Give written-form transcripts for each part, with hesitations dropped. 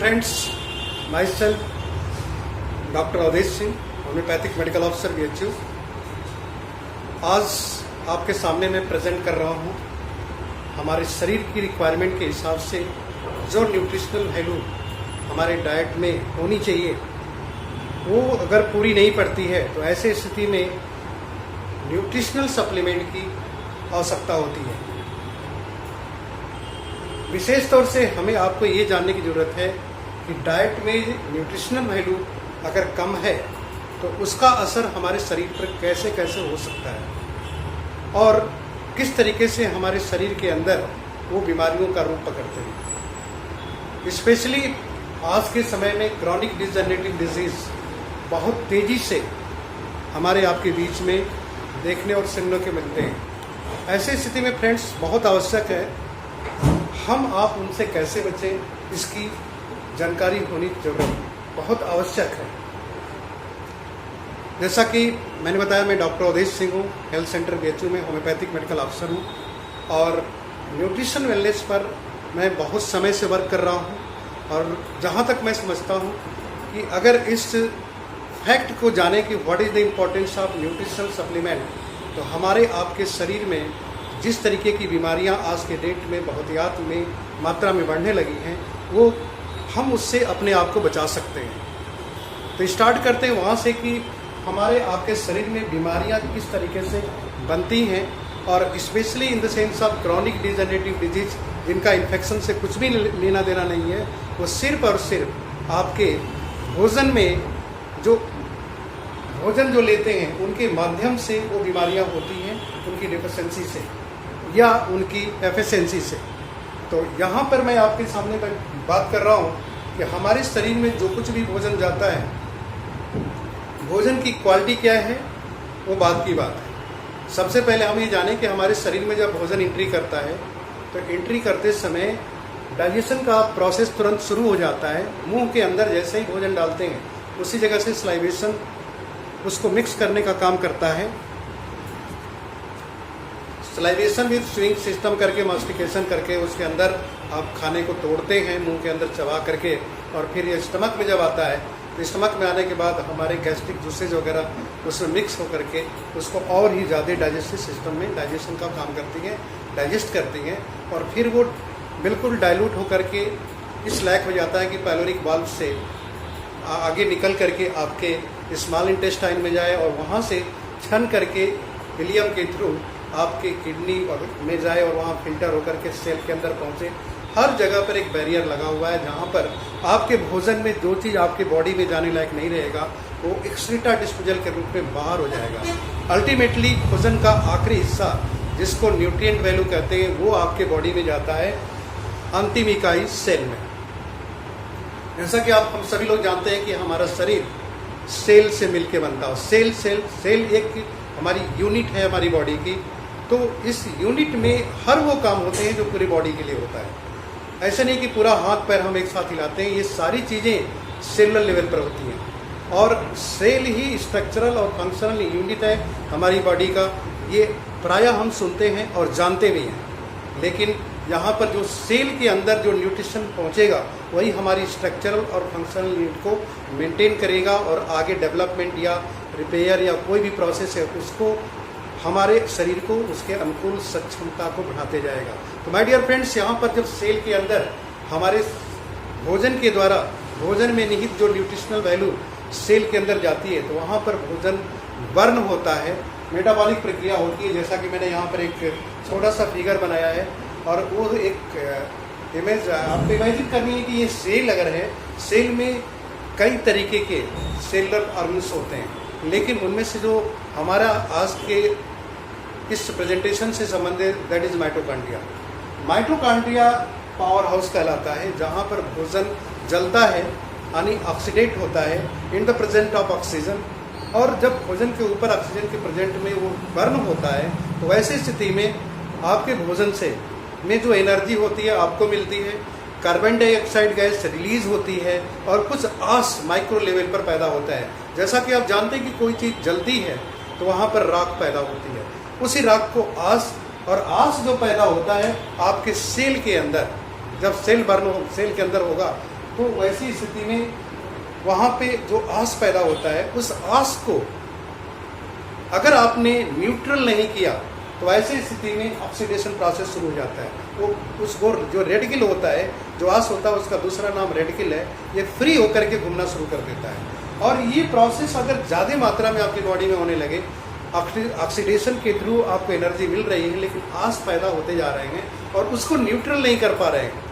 friends, myself doctor Awadhesh Singh, homeopathic medical officer BHU। आज आपके सामने मैं प्रेजेंट कर रहा हूँ हमारे शरीर की रिक्वायरमेंट के हिसाब से जो न्यूट्रिशनल वैल्यू हमारे डाइट में होनी चाहिए वो अगर पूरी नहीं पड़ती है तो ऐसे स्थिति में न्यूट्रिशनल सप्लीमेंट की आवश्यकता होती है। विशेष तौर से हमें आपको ये जानने की ज़रूरत है कि डाइट में न्यूट्रिशनल वैल्यू अगर कम है तो उसका असर हमारे शरीर पर कैसे कैसे हो सकता है और किस तरीके से हमारे शरीर के अंदर वो बीमारियों का रूप पकड़ते हैं। स्पेशली आज के समय में क्रॉनिक डिजनरेटिव डिजीज़ बहुत तेज़ी से हमारे आपके बीच में देखने और सुनने के मिलते हैं। ऐसी स्थिति में फ्रेंड्स बहुत आवश्यक है हम आप उनसे कैसे बचें, इसकी जानकारी होनी जरूर बहुत आवश्यक है। जैसा कि मैंने बताया, मैं डॉक्टर अवधेश सिंह हूँ, हेल्थ सेंटर BHU में होम्योपैथिक मेडिकल ऑफिसर हूँ और न्यूट्रिशन वेलनेस पर मैं बहुत समय से वर्क कर रहा हूँ। और जहाँ तक मैं समझता हूँ कि अगर इस फैक्ट को जाने कि what is the importance of nutritional supplement, तो हमारे आपके शरीर में जिस तरीके की बीमारियां आज के डेट में बहुतायत में मात्रा में बढ़ने लगी हैं वो हम उससे अपने आप को बचा सकते हैं। तो स्टार्ट करते हैं वहाँ से कि हमारे आपके शरीर में बीमारियां किस तरीके से बनती हैं और specially in the sense of chronic degenerative disease जिनका इन्फेक्शन से कुछ भी लेना देना नहीं है, वो सिर्फ और सिर्फ आपके भोजन में जो भोजन जो लेते हैं उनके माध्यम से वो बीमारियां होती हैं, उनकी डिफिशिएंसी से या उनकी एफिशिएंसी से। तो यहाँ पर मैं आपके सामने बात कर रहा हूँ कि हमारे शरीर में जो कुछ भी भोजन जाता है, भोजन की क्वालिटी क्या है वो बात की बात है। सबसे पहले हम ये जानें कि हमारे शरीर में जब भोजन एंट्री करता है तो एंट्री करते समय डाइजेशन का प्रोसेस तुरंत शुरू हो जाता है। मुंह के अंदर जैसे ही भोजन डालते हैं उसी जगह से सलाइवेशन उसको मिक्स करने का काम करता है। सलाइवेशन विद स्विंग सिस्टम करके मास्टिकेशन करके उसके अंदर आप खाने को तोड़ते हैं मुंह के अंदर चबा करके, और फिर ये स्टमक में जब आता है तो स्टमक में आने के बाद हमारे गैस्ट्रिक जूसेज वगैरह उसमें मिक्स होकर के उसको और ही ज़्यादा डाइजेस्टिव सिस्टम में डाइजेशन का काम करती हैं, डाइजेस्ट करती हैं और फिर वो बिल्कुल डाइल्यूट होकर के इस लायक हो जाता है कि पाइलोरिक वाल्व से आगे निकल करके आपके स्मॉल इंटेस्टाइन में जाए और वहाँ से छन करके इलियम के थ्रू आपके किडनी में जाए और वहाँ फिल्टर होकर के सेल के अंदर पहुँचे। हर जगह पर एक बैरियर लगा हुआ है जहाँ पर आपके भोजन में जो चीज़ आपके बॉडी में जाने लायक नहीं रहेगा वो एक्सक्रीटा डिस्पोजल के रूप में बाहर हो जाएगा। अल्टीमेटली भोजन का आखिरी हिस्सा जिसको न्यूट्रिएंट वैल्यू कहते हैं वो आपके बॉडी में जाता है अंतिम इकाई सेल में। जैसा कि हम सभी लोग जानते हैं कि हमारा शरीर सेल से मिलके बनता है। सेल एक हमारी यूनिट है हमारी बॉडी की। तो इस यूनिट में हर वो काम होते हैं जो पूरी बॉडी के लिए होता है। ऐसे नहीं कि पूरा हाथ पैर हम एक साथ हिलाते हैं, ये सारी चीज़ें सेलुलर लेवल पर होती हैं और सेल ही स्ट्रक्चरल और फंक्शनल यूनिट है हमारी बॉडी का। ये प्रायः हम सुनते हैं और जानते भी हैं, लेकिन यहाँ पर जो सेल के अंदर जो न्यूट्रिशन पहुँचेगा वही हमारी स्ट्रक्चरल और फंक्शनल यूनिट को मेंटेन करेगा और आगे डेवलपमेंट या रिपेयर या कोई भी प्रोसेस है उसको हमारे शरीर को उसके अनुकूल सक्षमता को बढ़ाते जाएगा। तो माय डियर फ्रेंड्स, यहाँ पर जब सेल के अंदर हमारे भोजन के द्वारा भोजन में निहित जो न्यूट्रिशनल वैल्यू सेल के अंदर जाती है तो वहाँ पर भोजन बर्न होता है, मेटाबॉलिक प्रक्रिया होती है। जैसा कि मैंने यहाँ पर एक छोटा सा फिगर बनाया है और वो एक इमेज आपको इमेजिन करनी है कि ये सेल अगर है, सेल में कई तरीके के सेलुलर ऑर्गन्स होते हैं, लेकिन उनमें से जो हमारा आज के इस प्रेजेंटेशन से संबंधित that is mitochondria. Mitochondria power house कहलाता है जहाँ पर भोजन जलता है यानी ऑक्सीडेट होता है in the present of oxygen, और जब भोजन के ऊपर ऑक्सीजन के प्रेजेंट में वो बर्न होता है तो वैसी स्थिति में आपके भोजन से में जो एनर्जी होती है आपको मिलती है, कार्बन डाइऑक्साइड गैस रिलीज होती है और कुछ आस माइक्रो लेवल पर पैदा होता है। जैसा कि आप जानते हैं कि कोई चीज़ जलती है तो वहाँ पर राख पैदा होती है, उसी राख को आस, और आस जो पैदा होता है आपके सेल के अंदर, जब सेल के अंदर होगा तो वैसी स्थिति में वहाँ पे जो आस पैदा होता है, उस आस को अगर आपने न्यूट्रल नहीं किया तो ऐसी स्थिति में ऑक्सीडेशन प्रोसेस शुरू हो जाता है। वो उसको जो रेडिकल होता है, जो आस होता है, उसका दूसरा नाम रेडिकल है, ये फ्री होकर के घूमना शुरू कर देता है। और ये प्रोसेस अगर ज़्यादा मात्रा में आपकी बॉडी में होने लगे, ऑक्सीडेशन के थ्रू आपको एनर्जी मिल रही है लेकिन आस पैदा होते जा रहे हैं और उसको न्यूट्रल नहीं कर पा रहे हैं,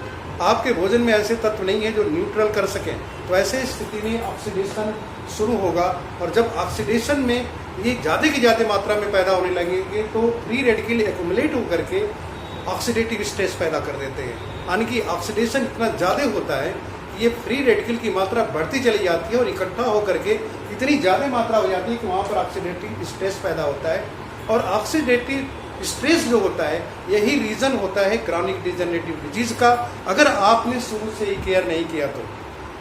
आपके भोजन में ऐसे तत्व नहीं है जो न्यूट्रल कर सकें, तो ऐसे स्थिति में ऑक्सीडेशन शुरू होगा। और जब ऑक्सीडेशन में ये ज़्यादा की ज़्यादा मात्रा में पैदा होने लगेंगे तो फ्री रेडिकल एक्यूमुलेट होकर के ऑक्सीडेटिव स्ट्रेस पैदा कर देते हैं। यानी कि ऑक्सीडेशन इतना ज़्यादा होता है कि ये फ्री रेडिकल की मात्रा बढ़ती चली जाती है और इकट्ठा होकर के इतनी ज़्यादा मात्रा हो जाती है कि वहाँ पर ऑक्सीडेटिव स्ट्रेस पैदा होता है। और ऑक्सीडेटिव स्ट्रेस जो होता है, यही रीज़न होता है क्रॉनिक डिजेनरेटिव डिजीज़ का, अगर आपने शुरू से ही केयर नहीं किया तो।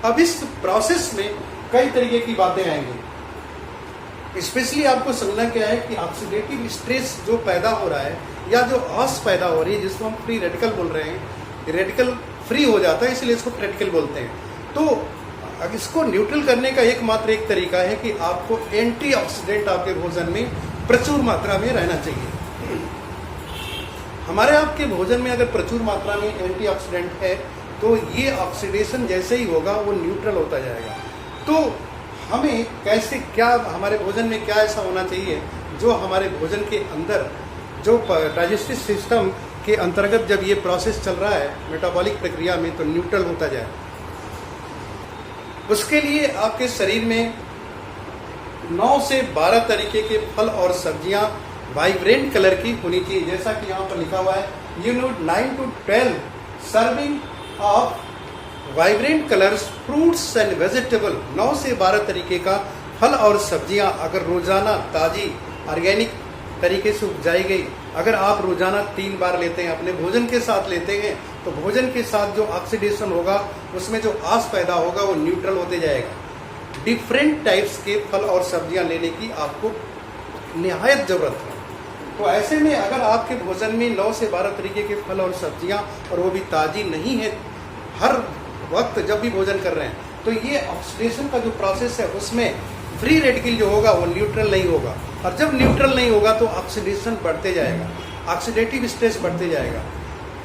अब इस प्रोसेस में कई तरीके की बातें आएंगी। स्पेशली आपको समझना क्या है कि ऑक्सीडेटिव स्ट्रेस जो पैदा हो रहा है या जो आस पैदा हो रही है, जिसको हम फ्री रेडिकल बोल रहे हैं, रेडिकल फ्री हो जाता है इसलिए इसको रेडिकल बोलते हैं। तो इसको न्यूट्रल करने का एकमात्र एक तरीका है कि आपको एंटीऑक्सीडेंट आपके भोजन में प्रचुर मात्रा में रहना चाहिए। हमारे आपके भोजन में अगर प्रचुर मात्रा में एंटीऑक्सीडेंट है तो ये ऑक्सीडेशन जैसे ही होगा वो न्यूट्रल होता जाएगा। तो हमें कैसे, क्या हमारे भोजन में क्या ऐसा होना चाहिए जो हमारे भोजन के अंदर, जो डाइजेस्टिव सिस्टम के अंतर्गत जब ये प्रोसेस चल रहा है मेटाबॉलिक प्रक्रिया में, तो न्यूट्रल होता जाए। उसके लिए आपके शरीर में 9 से 12 तरीके के फल और सब्जियां वाइब्रेंट कलर की होनी चाहिए, जैसा कि यहाँ पर लिखा हुआ है, you need 9 to 12 serving of vibrant colours fruits and vegetable. 9 से 12 तरीके का फल और सब्जियां अगर रोजाना ताजी ऑर्गेनिक तरीके से उपजाई गई, अगर आप रोजाना 3 बार लेते हैं, अपने भोजन के साथ लेते हैं, तो भोजन के साथ जो ऑक्सीडेशन होगा उसमें जो आस पैदा होगा वो न्यूट्रल होते जाएगा। डिफरेंट टाइप्स के फल और सब्जियां लेने की आपको निहायत जरूरत है। तो ऐसे में अगर आपके भोजन में 9 से 12 तरीके के फल और सब्जियां, और वो भी ताजी नहीं है, हर वक्त जब भी भोजन कर रहे हैं, तो ये ऑक्सीडेशन का जो प्रोसेस है उसमें फ्री रेडिकल जो होगा वो न्यूट्रल नहीं होगा। और जब न्यूट्रल नहीं होगा तो ऑक्सीडेशन बढ़ते जाएगा, ऑक्सीडेटिव स्ट्रेस बढ़ते जाएगा।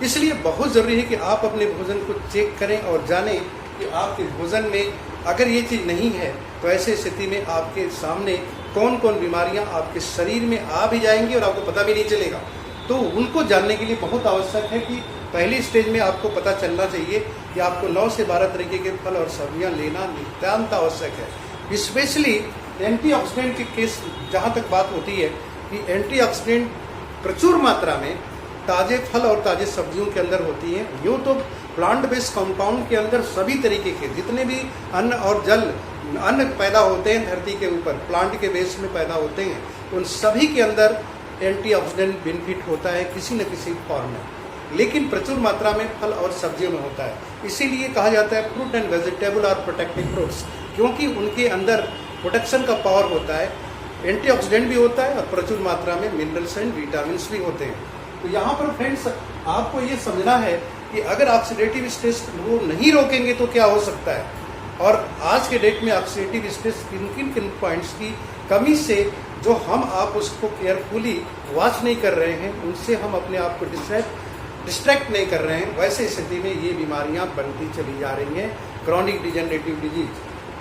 इसलिए बहुत ज़रूरी है कि आप अपने भोजन को चेक करें और जानें कि आपके भोजन में अगर ये चीज़ नहीं है तो ऐसे स्थिति में आपके सामने कौन कौन बीमारियां आपके शरीर में आ भी जाएंगी और आपको पता भी नहीं चलेगा। तो उनको जानने के लिए बहुत आवश्यक है कि पहली स्टेज में आपको पता चलना चाहिए कि आपको 9 से 12 तरीके के फल और सब्जियां लेना नितांत आवश्यक है। स्पेशली एंटीऑक्सीडेंट के केस जहाँ तक बात होती है कि एंटीऑक्सीडेंट प्रचुर मात्रा में ताज़े फल और ताज़े सब्जियों के अंदर होती हैं। यूँ तो प्लांट बेस्ड कंपाउंड के अंदर सभी तरीके के जितने भी अन्न और जल अन्न पैदा होते हैं धरती के ऊपर, प्लांट के बेस में पैदा होते हैं, उन सभी के अंदर एंटीऑक्सीडेंट बेनिफिट होता है किसी न किसी फॉर्म में, लेकिन प्रचुर मात्रा में फल और सब्जियों में होता है। इसीलिए कहा जाता है फ्रूट एंड वेजिटेबल और प्रोटेक्टिव फ्रूट्स, क्योंकि उनके अंदर प्रोटेक्शन का पावर होता है, एंटीऑक्सीडेंट भी होता है और प्रचुर मात्रा में मिनरल्स एंड विटामिन भी होते हैं। तो यहाँ पर फ्रेंड्स आपको ये समझना है कि अगर ऑक्सीडेटिव स्ट्रेस को नहीं रोकेंगे तो क्या हो सकता है, और आज के डेट में ऑक्सीडेटिव स्ट्रेस किन किन पॉइंट्स की कमी से जो हम आप उसको केयरफुली वॉच नहीं कर रहे हैं, उनसे हम अपने आप को डिस्ट्रैक्ट नहीं कर रहे हैं, वैसे स्थिति में ये बीमारियां बनती चली जा रही हैं। क्रॉनिक डिजेनरेटिव डिजीज,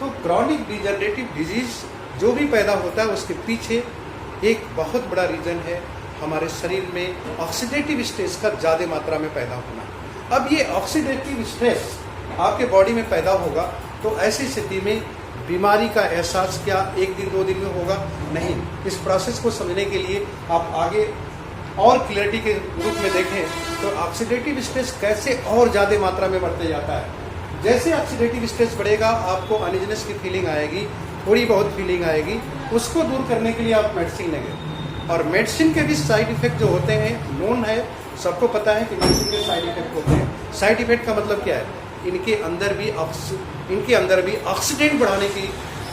तो क्रॉनिक डिजेनरेटिव डिजीज जो भी पैदा होता है उसके पीछे एक बहुत बड़ा रीज़न है हमारे शरीर में ऑक्सीडेटिव स्ट्रेस का ज़्यादा मात्रा में पैदा होना। अब ये ऑक्सीडेटिव स्ट्रेस आपके बॉडी में पैदा होगा तो ऐसी स्थिति में बीमारी का एहसास क्या 1 दिन 2 दिन में होगा? नहीं। इस प्रोसेस को समझने के लिए आप आगे और क्लियरिटी के रूप में देखें तो ऑक्सीडेटिव स्ट्रेस कैसे और ज़्यादा मात्रा में बढ़ते जाता है। जैसे ऑक्सीडेटिव स्ट्रेस बढ़ेगा आपको अनइजनेस की फीलिंग आएगी, थोड़ी बहुत फीलिंग आएगी, उसको दूर करने के लिए आप मेडिसिन लेंगे। और मेडिसिन के भी साइड इफेक्ट जो होते हैं नोन है, सबको पता है कि मेडिसिन के साइड इफेक्ट होते हैं। साइड इफेक्ट का मतलब क्या है? इनके अंदर भी ऑक्सीडेंट बढ़ाने की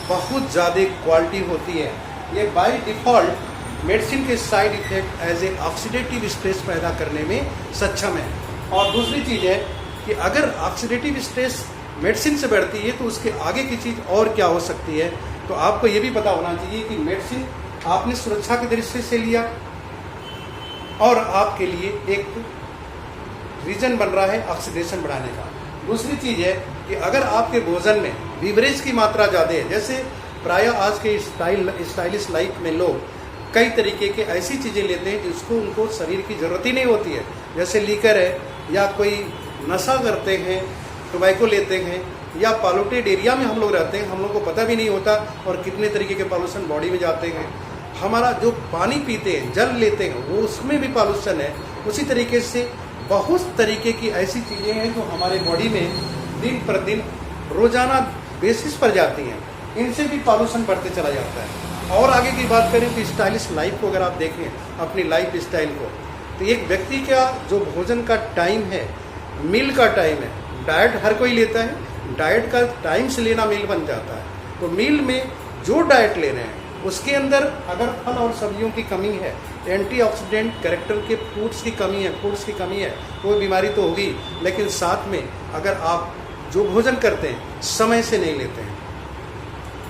बहुत ज़्यादा क्वालिटी होती है। ये बाय डिफ़ॉल्ट मेडिसिन के side effect as a oxidative stress पैदा करने में सक्षम है। और दूसरी चीज़ है कि अगर ऑक्सीडेटिव स्ट्रेस मेडिसिन से बढ़ती है तो उसके आगे की चीज़ और क्या हो सकती है। तो आपको ये भी पता होना चाहिए कि मेडिसिन आपने सुरक्षा के दृष्टि से लिया और आपके लिए एक रीजन बन रहा है ऑक्सीडेशन बढ़ाने का। दूसरी चीज़ है कि अगर आपके भोजन में बीवरेज की मात्रा ज़्यादा है, जैसे प्राय आज के स्टाइलिश लाइफ में लोग कई तरीके के ऐसी चीज़ें लेते हैं जिसको उनको शरीर की ज़रूरत ही नहीं होती है, जैसे लीकर है या कोई नशा करते हैं, टोबैको लेते हैं, या पॉल्यूटेड एरिया में हम लोग रहते हैं, हम लोग को पता भी नहीं होता और कितने तरीके के पॉल्यूशन बॉडी में जाते हैं। हमारा जो पानी पीते हैं, जल लेते हैं, वो उसमें भी पॉल्यूशन है। उसी तरीके से बहुत तरीके की ऐसी चीज़ें हैं जो हमारे बॉडी में दिन पर दिन रोजाना बेसिस पर जाती हैं, इनसे भी पॉल्यूशन बढ़ते चला जाता है। और आगे की बात करें तो स्टाइलिश लाइफ को अगर आप देखें, अपनी लाइफ स्टाइल को, तो एक व्यक्ति का जो भोजन का टाइम है, मील का टाइम है, डाइट हर कोई लेता है, डाइट का टाइम से लेना मील बन जाता है। तो मील में जो डाइट ले रहे हैं उसके अंदर अगर फल और सब्जियों की कमी है, एंटीऑक्सीडेंट कैरेक्टर के फूड्स की कमी है, वो बीमारी तो होगी, लेकिन साथ में अगर आप जो भोजन करते हैं समय से नहीं लेते हैं,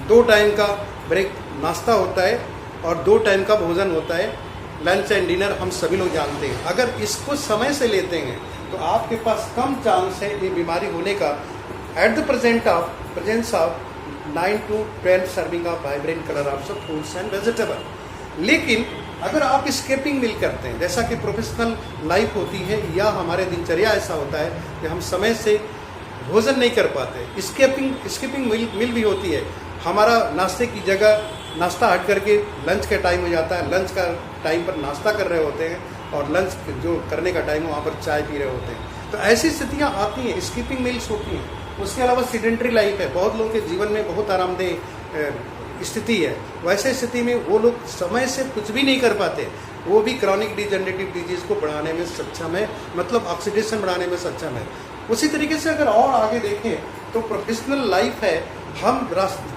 2 टाइम का ब्रेक नाश्ता होता है और 2 टाइम का भोजन होता है, लंच एंड डिनर हम सभी लोग जानते हैं। अगर इसको समय से लेते हैं तो आपके पास कम चांस है ये बीमारी होने का। At the presence of 9 to 12 serving of vibrant colour of fruits and vegetable. लेकिन अगर आप स्किपिंग मील करते हैं, जैसा कि प्रोफेशनल लाइफ होती है या हमारे दिनचर्या ऐसा होता है कि हम समय से भोजन नहीं कर पाते, स्किपिंग मील भी होती है। हमारा नाश्ते की जगह नाश्ता हट करके लंच का टाइम हो जाता है, लंच का टाइम पर नाश्ता कर रहे होते हैं और लंच जो करने का टाइम है वहाँ पर चाय पी रहे होते हैं। तो ऐसी स्थितियाँ आती हैं, स्किपिंग मील्स होती हैं। उसके अलावा सीडेंट्री लाइफ है, बहुत लोगों के जीवन में बहुत आरामदेह स्थिति है, वैसे स्थिति में वो लोग समय से कुछ भी नहीं कर पाते, वो भी क्रॉनिक डिजनरेटिव डिजीज को बढ़ाने में सक्षम है, मतलब ऑक्सीडेशन बढ़ाने में सक्षम है। उसी तरीके से अगर और आगे देखें तो प्रोफेशनल लाइफ है, हम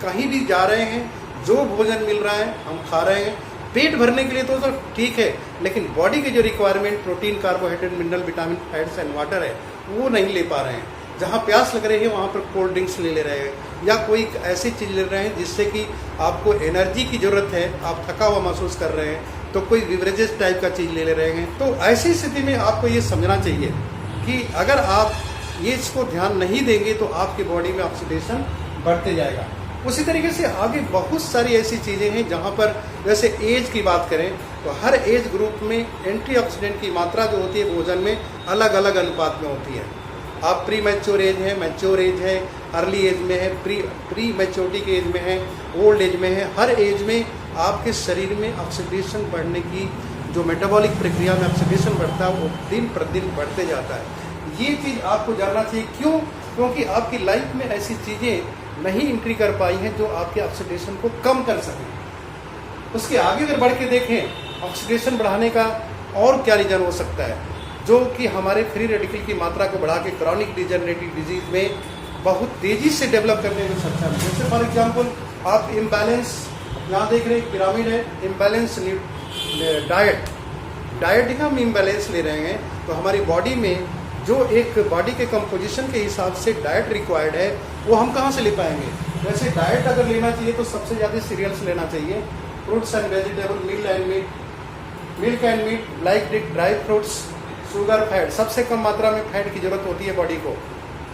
कहीं भी जा रहे हैं, जो भोजन मिल रहा है हम खा रहे हैं, पेट भरने के लिए तो ठीक है, लेकिन बॉडी के जो requirement protein, carbohydrate, mineral, vitamin, fats and water है वो नहीं ले पा रहे हैं। जहाँ प्यास लग रही है वहाँ पर कोल्ड ड्रिंक्स ले रहे हैं या कोई ऐसी चीज़ ले रहे हैं जिससे कि आपको एनर्जी की ज़रूरत है, आप थका हुआ महसूस कर रहे हैं, तो कोई बिवरेजेस टाइप का चीज़ ले रहे हैं। तो ऐसी स्थिति में आपको ये समझना चाहिए कि अगर आप ये इसको ध्यान नहीं देंगे तो आपकी बॉडी में ऑक्सीडेशन बढ़ते जाएगा। उसी तरीके से आगे बहुत सारी ऐसी चीज़ें हैं जहाँ पर जैसे एज की बात करें तो हर एज ग्रुप में एंटीऑक्सीडेंट की मात्रा जो होती है भोजन में अलग अलग अनुपात में होती है। आप प्री मैच्योर एज है, मैच्योर एज है, अर्ली एज में है, प्री मैच्योरिटी के एज में है, ओल्ड एज में है, हर एज में आपके शरीर में ऑक्सीडेशन बढ़ने की जो मेटाबॉलिक प्रक्रिया में ऑक्सीडेशन बढ़ता है वो दिन प्रतिदिन बढ़ते जाता है। ये चीज़ आपको जानना चाहिए। क्यों? क्योंकि आपकी लाइफ में ऐसी चीज़ें नहीं एंट्री कर पाई हैं जो आपके ऑक्सीडेशन को कम कर सकें। उसके आगे अगर बढ़ के देखें ऑक्सीडेशन बढ़ाने का और क्या रीज़न हो सकता है, जो कि हमारे फ्री रेडिकल की मात्रा को बढ़ा के क्रॉनिक डिजनरेटिव डिजीज में बहुत तेज़ी से डेवलप करने में सक्षम है। जैसे फॉर एग्जांपल आप इम्बैलेंस यहाँ देख रहे हैं, पिरामिड है, इम्बैलेंस डाइट हम इम्बैलेंस ले रहे हैं तो हमारी बॉडी में जो एक बॉडी के कंपोजिशन के हिसाब से डाइट रिक्वायर्ड है वो हम कहाँ से ले पाएंगे। वैसे डाइट अगर लेना चाहिए तो सबसे ज़्यादा सीरियल्स लेना चाहिए, fruits and vegetable, milk and meat, like dry fruits, sugar, fat, सबसे कम मात्रा में फैट की जरूरत होती है बॉडी को,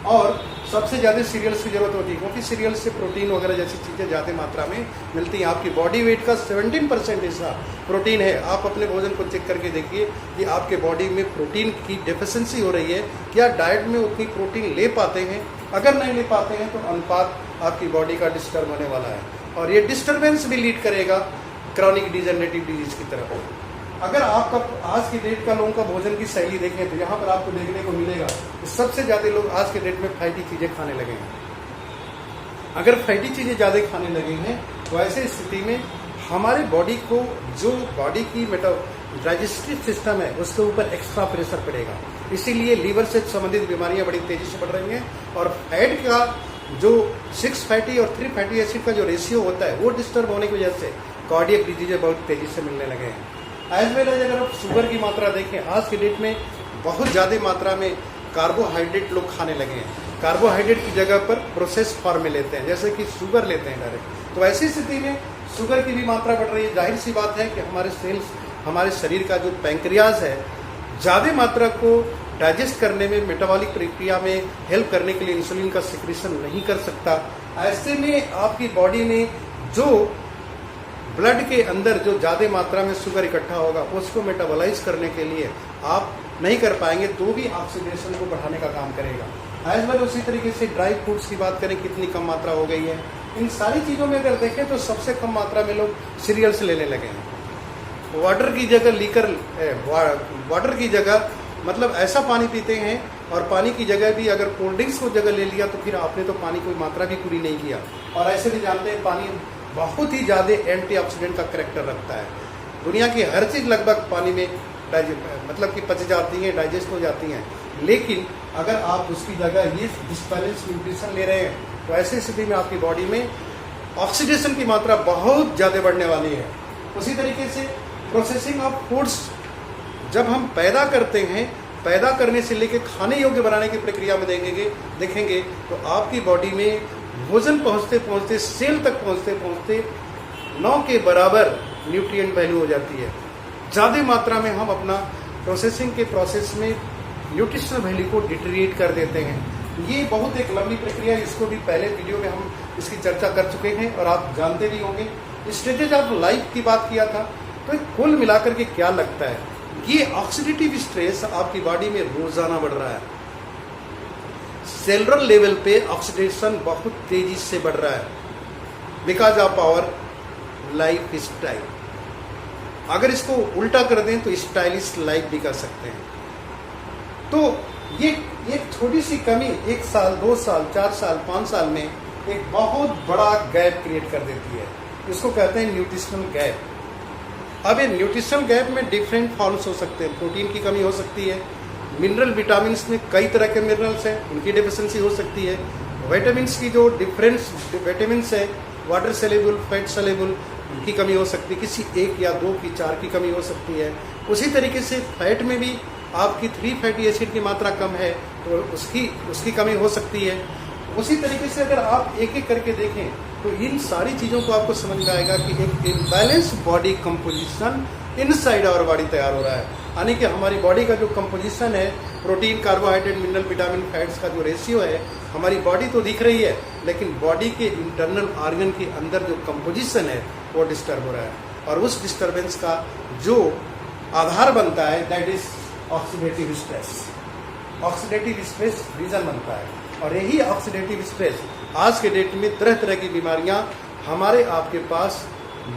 और सबसे ज़्यादा सीरियल्स की जरूरत होती है क्योंकि सीरियल्स से प्रोटीन वगैरह जैसी चीज़ें ज़्यादा मात्रा में मिलती हैं। आपकी बॉडी वेट का 17% हिस्सा प्रोटीन है। आप अपने भोजन को चेक करके देखिए कि आपके बॉडी में प्रोटीन की डेफिशिएंसी हो रही है, क्या डाइट में उतनी प्रोटीन ले पाते हैं। अगर नहीं ले पाते हैं तो अनुपात आपकी बॉडी का डिस्टर्ब होने वाला है और ये डिस्टर्बेंस भी लीड करेगा क्रॉनिक डिजनरेटिव डिजीज की तरफ। अगर आपका आज की डेट का लोगों का भोजन की शैली देखें तो यहाँ पर आपको देखने को मिलेगा कि सबसे ज़्यादा लोग आज के डेट में फैटी चीज़ें खाने लगे हैं। अगर फैटी चीज़ें ज़्यादा खाने लगे हैं तो ऐसे स्थिति में हमारे बॉडी को जो बॉडी की डाइजेस्टिव सिस्टम है उसके ऊपर एक्स्ट्रा प्रेशर पड़ेगा, इसीलिए लीवर से संबंधित बीमारियाँ बड़ी तेज़ी से बढ़ रही हैं और फैट का जो 6 फैटी और 3 फैटी एसिड का जो रेशियो होता है वो डिस्टर्ब होने की वजह से कार्डियक डिजीजें बहुत तेज़ी से मिलने लगे हैं। एज वेल एज अगर आप शुगर की मात्रा देखें, आज की डेट में बहुत ज़्यादा मात्रा में कार्बोहाइड्रेट लोग खाने लगे हैं। कार्बोहाइड्रेट की जगह पर प्रोसेस फॉर्म में लेते हैं, जैसे कि शुगर लेते हैं डायरेक्ट। तो ऐसी स्थिति में शुगर की भी मात्रा बढ़ रही है। जाहिर सी बात है कि हमारे सेल्स, हमारे शरीर का जो पैंक्रियाज है, ज़्यादा मात्रा को डाइजेस्ट करने में, मेटाबॉलिक प्रक्रिया में हेल्प करने के लिए इंसुलिन का सिक्रेशन नहीं कर सकता। ऐसे में आपकी बॉडी में जो ब्लड के अंदर जो ज़्यादा मात्रा में शुगर इकट्ठा होगा उसको मेटाबोलाइज करने के लिए आप नहीं कर पाएंगे, तो भी ऑक्सीडेशन को बढ़ाने का काम करेगा। एज वेल उसी तरीके से ड्राई फ्रूट्स की बात करें, कितनी कम मात्रा हो गई है। इन सारी चीज़ों में अगर देखें तो सबसे कम मात्रा में लोग सीरियल्स लेने लगे हैं। वाटर की जगह वाटर की जगह मतलब ऐसा पानी पीते हैं, और पानी की जगह भी अगर कोल्ड ड्रिंक्स को जगह ले लिया तो फिर आपने तो पानी की मात्रा भी पूरी नहीं किया। और ऐसे भी जानते हैं पानी बहुत ही ज़्यादा एंटीऑक्सीडेंट का कैरेक्टर रखता है। दुनिया की हर चीज़ लगभग पानी में मतलब कि पच जाती हैं, डाइजेस्ट हो जाती हैं, लेकिन अगर आप उसकी जगह ये डिसबैलेंस न्यूट्रिशन ले रहे हैं तो ऐसी स्थिति में आपकी बॉडी में ऑक्सीडेशन की मात्रा बहुत ज़्यादा बढ़ने वाली है। उसी तरीके से प्रोसेसिंग ऑफ फूड्स जब हम पैदा करते हैं, पैदा करने से लेकर खाने योग्य बनाने की प्रक्रिया में देखेंगे तो आपकी बॉडी में भोजन पहुंचते पहुंचते, सेल तक पहुंचते पहुंचते 9 के बराबर न्यूट्रिएंट वैल्यू हो जाती है। ज़्यादा मात्रा में हम अपना प्रोसेसिंग के प्रोसेस में न्यूट्रिशनल वैल्यू को डिटेरिएट कर देते हैं। ये बहुत एक लंबी प्रक्रिया, इसको भी पहले वीडियो में हम इसकी चर्चा कर चुके हैं और आप जानते भी होंगे। स्टेजेज ऑफ लाइफ की बात किया था। तो कुल मिलाकर के क्या लगता है, ये ऑक्सीडेटिव स्ट्रेस आपकी बॉडी में रोजाना बढ़ रहा है। सेलुलर लेवल पे ऑक्सीडेशन बहुत तेजी से बढ़ रहा है because of our life style. अगर इसको उल्टा कर दें तो स्टाइलिश लाइफ भी कर सकते हैं। तो ये एक छोटी सी कमी 1 साल, 2 साल, 4 साल, 5 साल में एक बहुत बड़ा गैप क्रिएट कर देती है। इसको कहते हैं न्यूट्रिशनल गैप। अब ये न्यूट्रिशनल गैप में डिफरेंट फॉर्म्स हो सकते हैं। प्रोटीन की कमी हो सकती है, मिनरल विटामिन में कई तरह के मिनरल्स हैं, उनकी डेफिशिएंसी हो सकती है। विटामिन्स की जो डिफरेंस विटामिन्स है, वाटर सेलेबल, फैट सेलेबल, उनकी कमी हो सकती है। किसी 1 या 2 की 4 की कमी हो सकती है। उसी तरीके से फैट में भी आपकी 3 फैटी एसिड की मात्रा कम है तो उसकी कमी हो सकती है। उसी तरीके से अगर आप एक एक करके देखें तो इन सारी चीज़ों को आपको समझ में आएगा कि एक imbalance body composition inside our body तैयार हो रहा है। यानी कि हमारी बॉडी का जो कंपोजिशन है, protein, carbohydrate, mineral, vitamin, fats का जो रेशियो है, हमारी बॉडी तो दिख रही है लेकिन बॉडी के इंटरनल ऑर्गन के अंदर जो कंपोजिशन है वो डिस्टर्ब हो रहा है। और उस डिस्टर्बेंस का जो आधार बनता है that is oxidative stress. Oxidative stress reason बनता है और यही ऑक्सीडेटिव स्ट्रेस आज के डेट में तरह तरह की बीमारियां हमारे आपके पास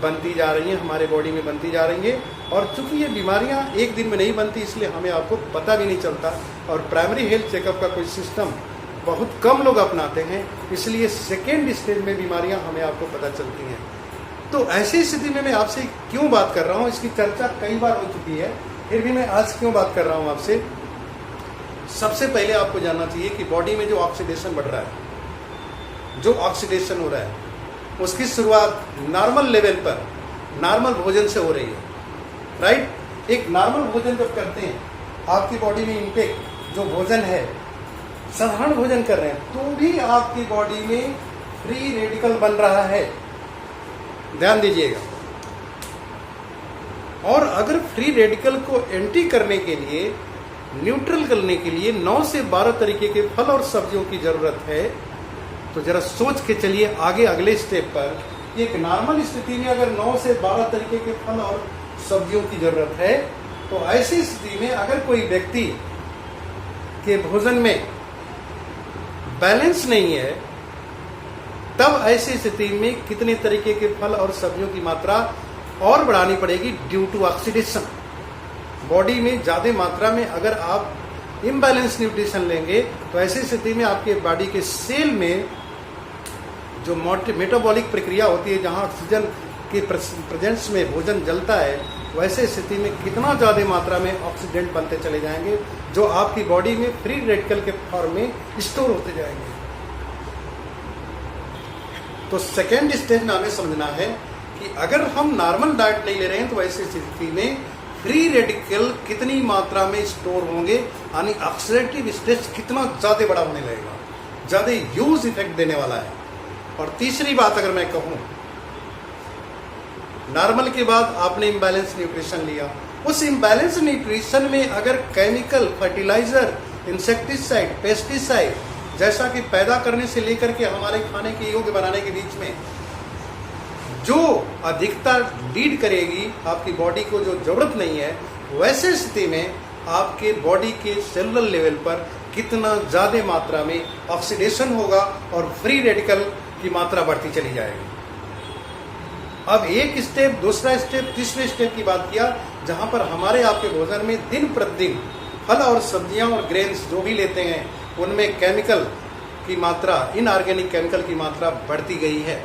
बनती जा रही हैं, हमारे बॉडी में बनती जा रही हैं। और चूंकि ये बीमारियां एक दिन में नहीं बनती इसलिए हमें आपको पता भी नहीं चलता और प्राइमरी हेल्थ चेकअप का कोई सिस्टम बहुत कम लोग अपनाते हैं, इसलिए सेकेंड स्टेज में बीमारियां हमें आपको पता चलती हैं। तो ऐसी स्थिति में मैं आपसे क्यों बात कर रहा हूँ, इसकी चर्चा कई बार हो चुकी है, फिर भी मैं आज क्यों बात कर रहा हूँ आपसे। सबसे पहले आपको जानना चाहिए कि बॉडी में जो ऑक्सीडेशन बढ़ रहा है, जो ऑक्सीडेशन हो रहा है, उसकी शुरुआत नॉर्मल लेवल पर नॉर्मल भोजन से हो रही है। राइट? एक नॉर्मल भोजन जब करते हैं, आपकी बॉडी में इनटेक जो भोजन है, साधारण भोजन कर रहे हैं, तो भी आपकी बॉडी में फ्री रेडिकल बन रहा है। ध्यान दीजिएगा। और अगर फ्री रेडिकल को एंटी करने के लिए, न्यूट्रल करने के लिए 9 से 12 तरीके के फल और सब्जियों की जरूरत है, तो जरा सोच के चलिए आगे अगले स्टेप पर। एक नॉर्मल स्थिति में अगर 9 से 12 तरीके के फल और सब्जियों की जरूरत है, तो ऐसी स्थिति में अगर कोई व्यक्ति के भोजन में बैलेंस नहीं है, तब ऐसी स्थिति में कितने तरीके के फल और सब्जियों की मात्रा और बढ़ानी पड़ेगी ड्यू टू ऑक्सीडेशन। बॉडी में ज्यादा मात्रा में अगर आप इम्बैलेंस न्यूट्रिशन लेंगे तो ऐसी स्थिति में आपके बॉडी के सेल में जो मेटाबॉलिक प्रक्रिया होती है, जहां ऑक्सीजन के प्रेजेंस में भोजन जलता है, वैसे स्थिति में कितना ज्यादा मात्रा में ऑक्सीडेंट बनते चले जाएंगे जो आपकी बॉडी में फ्री रेडिकल के फॉर्म में स्टोर होते जाएंगे। तो सेकेंड स्टेज में हमें समझना है कि अगर हम नॉर्मल डाइट नहीं ले रहे हैं तो ऐसी स्थिति में फ्री रेडिकल कितनी मात्रा में स्टोर होंगे, यानी ऑक्सीडेटिव स्ट्रेस कितना ज्यादा बड़ा होने लगेगा। ज़्यादा ह्यूज इफेक्ट देने वाला है। और तीसरी बात अगर मैं कहूँ, नॉर्मल के बाद आपने इम्बैलेंस न्यूट्रिशन लिया, उस इम्बैलेंस न्यूट्रिशन में अगर केमिकल, फर्टिलाइजर, इंसेक्टिसाइड, पेस्टिसाइड जैसा कि पैदा करने से लेकर के हमारे खाने के योग्य बनाने के बीच में जो अधिकता लीड करेगी आपकी बॉडी को जो जरूरत नहीं है, वैसे स्थिति में आपके बॉडी के सेलुलर लेवल पर कितना ज़्यादा मात्रा में ऑक्सीडेशन होगा और फ्री रेडिकल की मात्रा बढ़ती चली जाएगी। अब एक स्टेप, दूसरा स्टेप, तीसरे स्टेप की बात किया, जहां पर हमारे आपके भोजन में दिन प्रतिदिन फल और सब्जियां और ग्रेन्स जो भी लेते हैं उनमें केमिकल की मात्रा, इनऑर्गेनिक केमिकल की मात्रा बढ़ती गई है।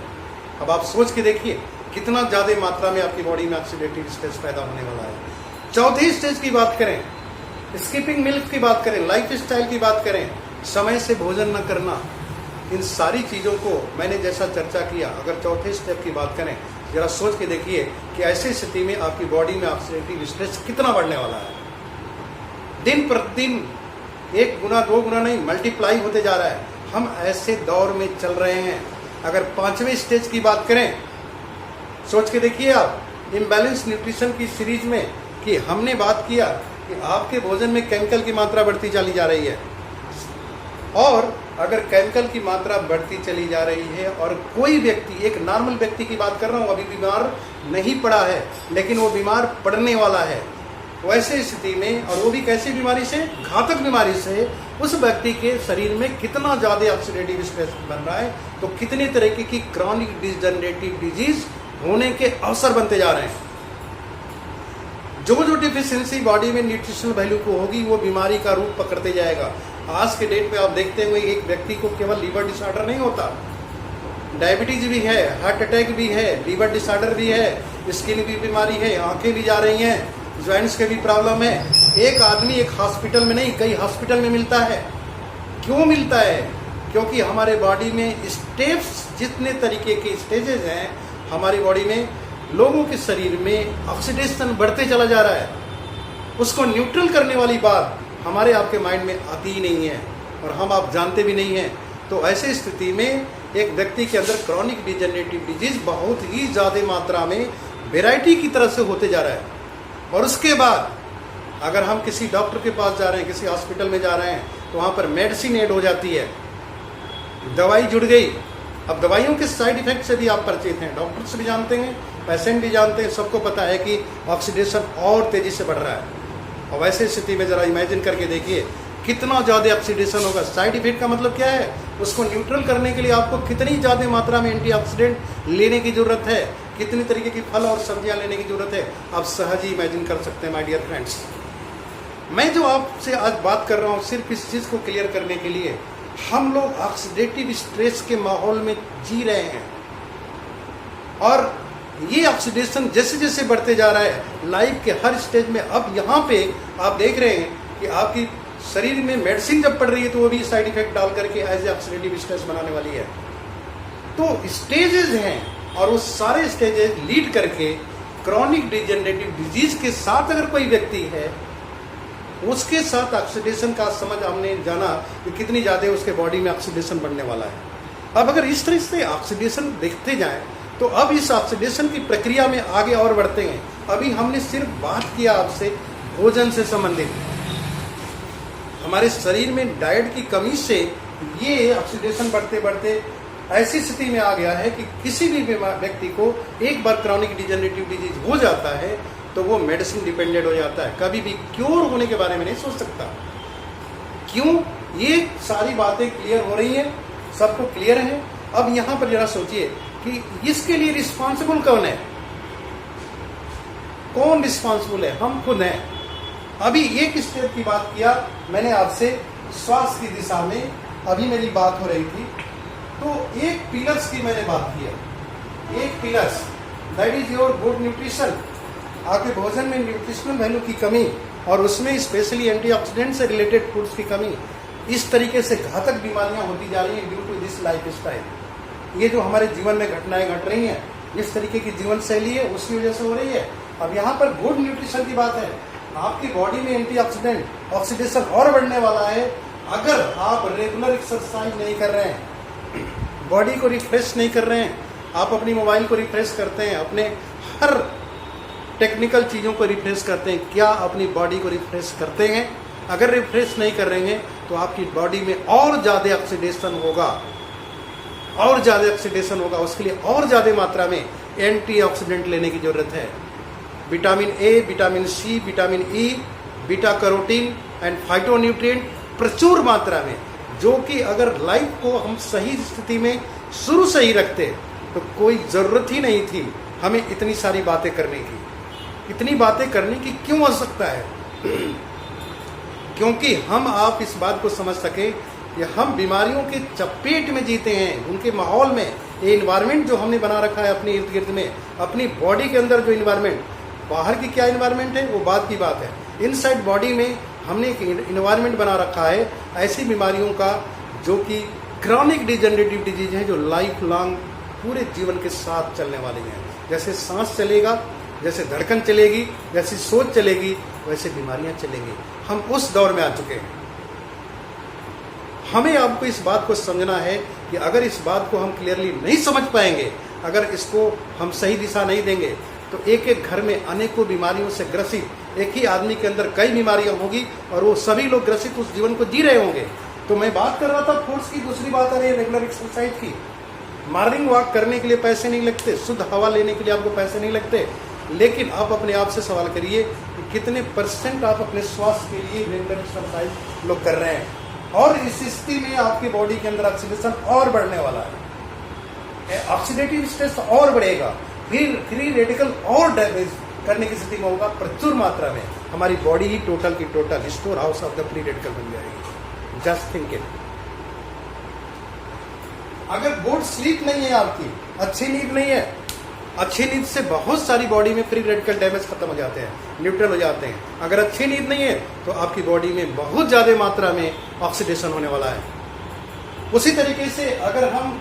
अब आप सोच के देखिए कितना ज़्यादा मात्रा में आपकी बॉडी में ऑक्सीडेटिव स्ट्रेस पैदा होने वाला है। चौथी स्टेज की बात करें, स्किपिंग मिल्क की बात करें, लाइफ स्टाइल की बात करें, समय से भोजन न करना, इन सारी चीज़ों को मैंने जैसा चर्चा किया, अगर चौथे स्टेप की बात करें, जरा सोच के देखिए कि ऐसी स्थिति में आपकी बॉडी में ऑक्सीडेटिव स्ट्रेस कितना बढ़ने वाला है। दिन प्रतिदिन 1 गुना 2 गुना नहीं, मल्टीप्लाई होते जा रहा है। हम ऐसे दौर में चल रहे हैं। अगर 5वें स्टेज की बात करें, सोच के देखिए आप, इम्बैलेंस न्यूट्रिशन की सीरीज में कि हमने बात किया कि आपके भोजन में केमिकल की मात्रा बढ़ती चली जा रही है, और अगर केमिकल की मात्रा बढ़ती चली जा रही है और कोई व्यक्ति, एक नॉर्मल व्यक्ति की बात कर रहा हूँ, अभी बीमार नहीं पड़ा है लेकिन वो बीमार पड़ने वाला है, वैसे स्थिति में, और वो भी कैसी बीमारी से, घातक बीमारी से, उस व्यक्ति के शरीर में कितना ज़्यादा ऑक्सीडेटिव स्ट्रेस बन रहा है, तो कितने तरीके की क्रॉनिक डिजनरेटिव डिजीज होने के अवसर बनते जा रहे हैं। जो डिफिशियंसी बॉडी में न्यूट्रिशनल वैल्यू को होगी वो बीमारी का रूप पकड़ते जाएगा। आज के डेट में आप देखते हुए एक व्यक्ति को केवल लीवर डिसऑर्डर नहीं होता, डायबिटीज भी है, हार्ट अटैक भी है, लीवर डिसऑर्डर भी है, स्किन की बीमारी है, आंखें भी जा रही हैं, ज्वाइंट्स के भी प्रॉब्लम है। एक आदमी एक हॉस्पिटल में नहीं, कई हॉस्पिटल में मिलता है। क्यों मिलता है? क्योंकि हमारे बॉडी में स्टेप्स, जितने तरीके के स्टेजेस हैं हमारी बॉडी में, लोगों के शरीर में ऑक्सीडेशन बढ़ते चला जा रहा है। उसको न्यूट्रल करने वाली बात हमारे आपके माइंड में आती ही नहीं है और हम आप जानते भी नहीं हैं। तो ऐसी स्थिति में एक व्यक्ति के अंदर क्रॉनिक डिजनरेटिव डिजीज बहुत ही ज़्यादा मात्रा में वेराइटी की तरह से होते जा रहा है। और उसके बाद अगर हम किसी डॉक्टर के पास जा रहे हैं, किसी हॉस्पिटल में जा रहे हैं, तो वहाँ पर मेडिसिन ऐड हो जाती है, दवाई जुड़ गई। अब दवाइयों के साइड इफेक्ट से भी आप परिचित हैं, डॉक्टर्स भी जानते हैं, पेशेंट भी जानते हैं, सबको पता है कि ऑक्सीडेशन और तेज़ी से बढ़ रहा है। और वैसे स्थिति में ज़रा इमेजिन करके देखिए कितना ज़्यादा ऑक्सीडेशन होगा। साइड इफेक्ट का मतलब क्या है? उसको न्यूट्रल करने के लिए आपको कितनी ज़्यादा मात्रा में एंटीऑक्सीडेंट लेने की ज़रूरत है, कितनी तरीके की फल और सब्जियां लेने की ज़रूरत है, आप सहज ही इमेजिन कर सकते हैं। माय डियर फ्रेंड्स, मैं जो आपसे आज बात कर रहा हूँ सिर्फ इस चीज़ को क्लियर करने के लिए, हम लोग ऑक्सीडेटिव स्ट्रेस के माहौल में जी रहे हैं और ये ऑक्सीडेशन जैसे जैसे बढ़ते जा रहा है लाइफ के हर स्टेज में। अब यहाँ पे आप देख रहे हैं कि आपकी शरीर में मेडिसिन जब पड़ रही है तो वो भी साइड इफेक्ट डाल करके एज ए ऑक्सीडेटिव स्ट्रेस बनाने वाली है। तो स्टेजेस हैं और वो सारे स्टेजेस लीड करके क्रॉनिक डिजनरेटिव डिजीज के साथ अगर कोई व्यक्ति है, उसके साथ ऑक्सीडेशन का समझ हमने जाना कि कितनी ज़्यादा उसके बॉडी में ऑक्सीडेशन बढ़ने वाला है। अब अगर इस तरह से ऑक्सीडेशन देखते जाएं तो अब इस ऑक्सीडेशन की प्रक्रिया में आगे और बढ़ते हैं। अभी हमने सिर्फ बात किया आपसे भोजन से संबंधित, हमारे शरीर में डाइट की कमी से ये ऑक्सीडेशन बढ़ते बढ़ते ऐसी स्थिति में आ गया है कि किसी भी व्यक्ति को एक बार क्रॉनिक डिजनरेटिव डिजीज हो जाता है तो वो मेडिसिन डिपेंडेंट हो जाता है, कभी भी क्योर होने के बारे में नहीं सोच सकता। क्यों? ये सारी बातें क्लियर हो रही हैं, सबको क्लियर है। अब यहाँ पर जरा सोचिए कि इसके लिए रिस्पॉन्सिबल कौन है? कौन रिस्पॉन्सिबल है? हम खुद हैं। अभी एक स्टेप की बात किया मैंने आपसे, स्वास्थ्य की दिशा में अभी मेरी बात हो रही थी, तो एक पिलर्स की मैंने बात की। एक pillars that is your good nutrition. आपके भोजन में न्यूट्रिशनल वैल्यू की कमी और उसमें स्पेशली एंटीऑक्सीडेंट से रिलेटेड फूड्स की कमी, इस तरीके से घातक बीमारियां होती जा रही हैं due to this lifestyle. ये जो हमारे जीवन में घटनाएं घट रही हैं, जिस तरीके की जीवन शैली है उसकी वजह से हो रही है। अब यहाँ पर गुड न्यूट्रिशन की बात है, आपकी बॉडी में एंटीऑक्सीडेंट ऑक्सीडेशन और बढ़ने वाला है अगर आप रेगुलर एक्सरसाइज नहीं कर रहे हैं, बॉडी को रिफ्रेश नहीं कर रहे हैं, आप अपनी मोबाइल को रिफ्रेश करते हैं, अपने हर टेक्निकल चीज़ों को रिफ्रेश करते हैं, क्या अपनी बॉडी को रिफ्रेश करते हैं? अगर रिफ्रेश नहीं कर रहे हैं तो आपकी बॉडी में और ज़्यादा ऑक्सीडेशन होगा, और ज़्यादा ऑक्सीडेशन होगा। उसके लिए और ज़्यादा मात्रा में एंटीऑक्सीडेंट लेने की ज़रूरत है। Vitamin A, vitamin C, vitamin E, beta carotene and phytonutrient प्रचुर मात्रा में, जो कि अगर लाइफ को हम सही स्थिति में शुरू से ही रखते तो कोई ज़रूरत ही नहीं थी हमें इतनी सारी बातें करने की। इतनी बातें करने की क्यों आवश्यकता है? क्योंकि हम आप इस बात को समझ सके कि हम बीमारियों के चपेट में जीते हैं, उनके माहौल में। ये इन्वायरमेंट जो हमने बना रखा है अपने इर्द गिर्द में, अपनी बॉडी के अंदर जो इन्वायरमेंट, बाहर की क्या इन्वायरमेंट है वो बात की बात है, इनसाइड बॉडी में हमने एक इन्वायरमेंट बना रखा है ऐसी बीमारियों का जो कि क्रॉनिक डिजेनरेटिव डिजीज है, जो लाइफ लॉन्ग पूरे जीवन के साथ चलने वाली हैं। जैसे सांस चलेगा, जैसे धड़कन चलेगी, जैसी सोच चलेगी, वैसे बीमारियां चलेंगी। हम उस दौर में आ चुके हैं। हमें आपको इस बात को समझना है कि अगर इस बात को हम क्लियरली नहीं समझ पाएंगे, अगर इसको हम सही दिशा नहीं देंगे, तो एक एक घर में अनेकों बीमारियों से ग्रसित, एक ही आदमी के अंदर कई बीमारियां होगी और वो सभी लोग ग्रसित उस जीवन को जी रहे होंगे। तो मैं बात कर रहा था फोर्स की, दूसरी बात आ रही है रेगुलर एक्सरसाइज की। मॉर्निंग वॉक करने के लिए पैसे नहीं लगते, शुद्ध हवा लेने के लिए आपको पैसे नहीं लगते, लेकिन आप अपने आप से सवाल करिए कि कितने % आप अपने स्वास्थ्य के लिए रेगुलर एक्सरसाइज लोग कर रहे हैं। और इस स्थिति में आपकी बॉडी के अंदर ऑक्सीडेशन और बढ़ने वाला है, ऑक्सीडेटिव स्ट्रेस और बढ़ेगा, फिर फ्री रेडिकल और डैमेज करने की स्थिति में होगा प्रचुर मात्रा में। हमारी बॉडी ही टोटल की total store house of the free radical बन जाएगी। Just think it. अगर गुड स्लीप नहीं है, आपकी अच्छी नींद नहीं है, अच्छी नींद से बहुत सारी बॉडी में फ्री रेडिकल डैमेज खत्म हो जाते हैं, न्यूट्रल हो जाते हैं। अगर अच्छी नींद नहीं है तो आपकी बॉडी में बहुत ज़्यादा मात्रा में ऑक्सीडेशन होने वाला है। उसी तरीके से अगर हम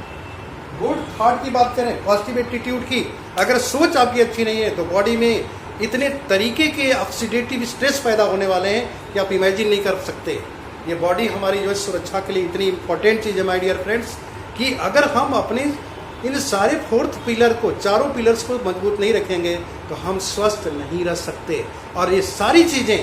गुड थॉट की बात करें, पॉजिटिव एटीट्यूड की, अगर सोच आपकी अच्छी नहीं है तो बॉडी में इतने तरीके के ऑक्सीडेटिव स्ट्रेस पैदा होने वाले हैं कि आप इमेजिन नहीं कर सकते। ये बॉडी हमारी जो सुरक्षा के लिए इतनी इंपॉर्टेंट चीज़ है माय डियर फ्रेंड्स, कि अगर हम अपने इन सारे 4th पिलर को, चारों पिलर्स को मजबूत नहीं रखेंगे तो हम स्वस्थ नहीं रह सकते। और ये सारी चीज़ें,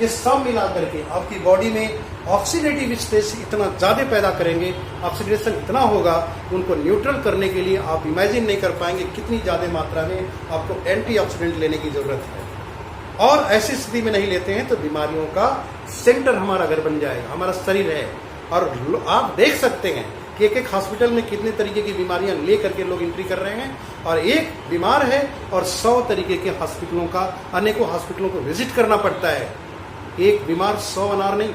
ये सब मिला करके आपकी बॉडी में ऑक्सीडेटिव स्ट्रेस इतना ज़्यादा पैदा करेंगे, ऑक्सीडेशन इतना होगा, उनको न्यूट्रल करने के लिए आप इमेजिन नहीं कर पाएंगे कितनी ज़्यादा मात्रा में आपको एंटीऑक्सीडेंट लेने की ज़रूरत है। और ऐसी स्थिति में नहीं लेते हैं तो बीमारियों का सेंटर हमारा घर बन जाएगा, हमारा शरीर है। और आप देख सकते हैं कि एक एक हॉस्पिटल में कितने तरीके की बीमारियां ले करके लोग एंट्री कर रहे हैं, और एक बीमार है और 100 तरीके के हॉस्पिटलों का, अनेकों हॉस्पिटलों को विजिट करना पड़ता है। एक बीमार 100 अनार नहीं,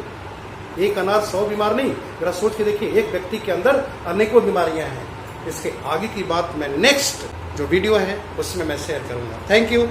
एक अनार 100 बीमार नहीं। जरा सोच के देखिए, एक व्यक्ति के अंदर अनेकों बीमारियां हैं। इसके आगे की बात मैं नेक्स्ट जो वीडियो है उसमें मैं शेयर करूंगा। Thank you.